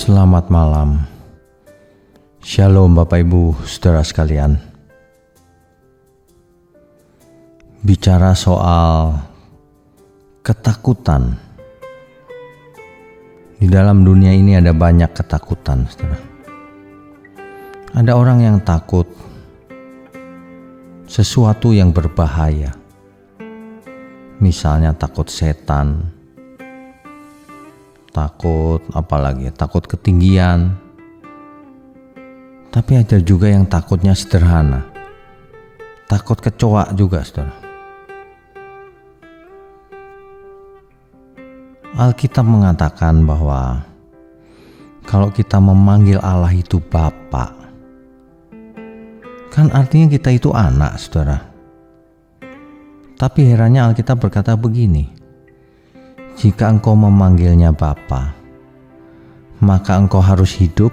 Selamat malam. Shalom Bapak Ibu, Saudara sekalian. Bicara soal ketakutan. Di dalam dunia ini ada banyak ketakutan, Saudara. Ada orang yang takut sesuatu yang berbahaya. Misalnya takut setan, takut ketinggian. Tapi ada juga yang takutnya sederhana, takut kecoa juga, Saudara. Alkitab mengatakan bahwa kalau kita memanggil Allah itu Bapa, kan artinya kita itu anak, Saudara. Tapi herannya Alkitab berkata begini, jika engkau memanggilnya Bapa, maka engkau harus hidup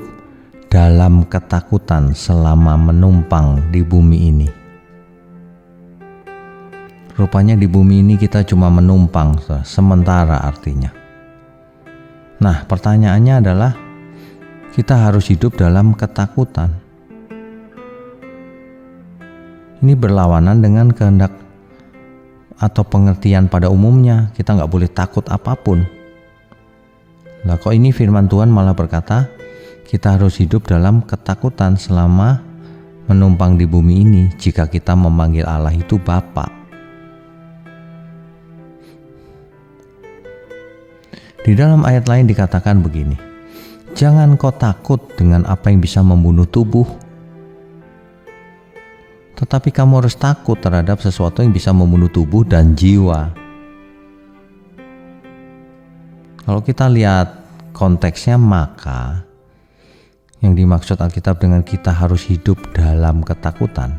dalam ketakutan selama menumpang di bumi ini. Rupanya di bumi ini kita cuma menumpang, sementara artinya. Nah, pertanyaannya adalah kita harus hidup dalam ketakutan. Ini berlawanan dengan kehendak atau pengertian pada umumnya. Kita nggak boleh takut apapun. Lah kok ini firman Tuhan malah berkata kita harus hidup dalam ketakutan selama menumpang di bumi ini jika kita memanggil Allah itu Bapa. Di dalam ayat lain dikatakan begini, jangan kau takut dengan apa yang bisa membunuh tubuh, tetapi kamu harus takut terhadap sesuatu yang bisa membunuh tubuh dan jiwa. Kalau kita lihat konteksnya, maka yang dimaksud Alkitab dengan kita harus hidup dalam ketakutan,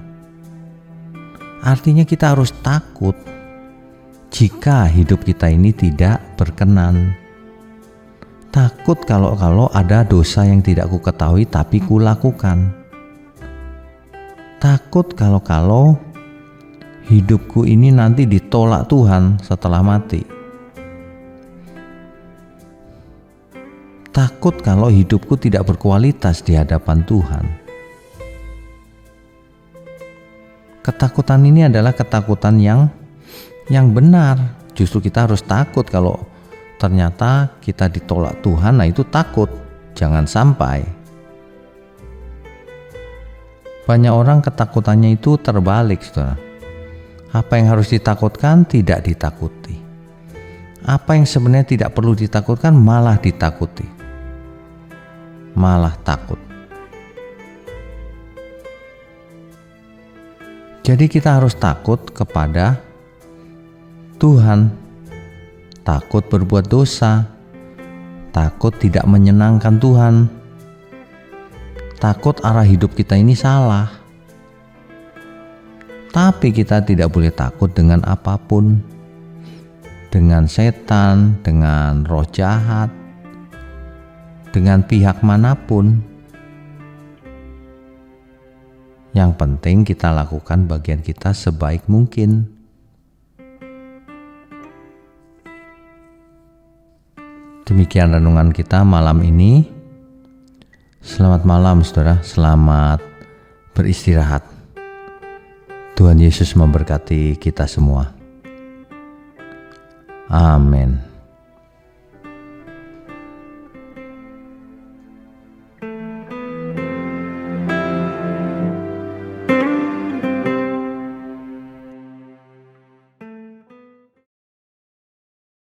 artinya kita harus takut jika hidup kita ini tidak berkenan. Takut kalau ada dosa yang tidak ku ketahui tapi ku lakukan. Takut kalau hidupku ini nanti ditolak Tuhan setelah mati. Takut kalau hidupku tidak berkualitas di hadapan Tuhan. Ketakutan ini adalah ketakutan yang benar. Justru kita harus takut kalau ternyata kita ditolak Tuhan. Nah, itu takut. Jangan sampai. Banyak orang ketakutannya itu terbalik, Saudara. Apa yang harus ditakutkan tidak ditakuti. Apa yang sebenarnya tidak perlu ditakutkan malah ditakuti. Malah takut. Jadi kita harus takut kepada Tuhan. Takut berbuat dosa. Takut tidak menyenangkan Tuhan. Takut arah hidup kita ini salah. Tapi kita tidak boleh takut dengan apapun. Dengan setan, dengan roh jahat, dengan pihak manapun. Yang penting kita lakukan bagian kita sebaik mungkin. Demikian renungan kita malam ini. Selamat malam, Saudara. Selamat beristirahat. Tuhan Yesus memberkati kita semua. Amin.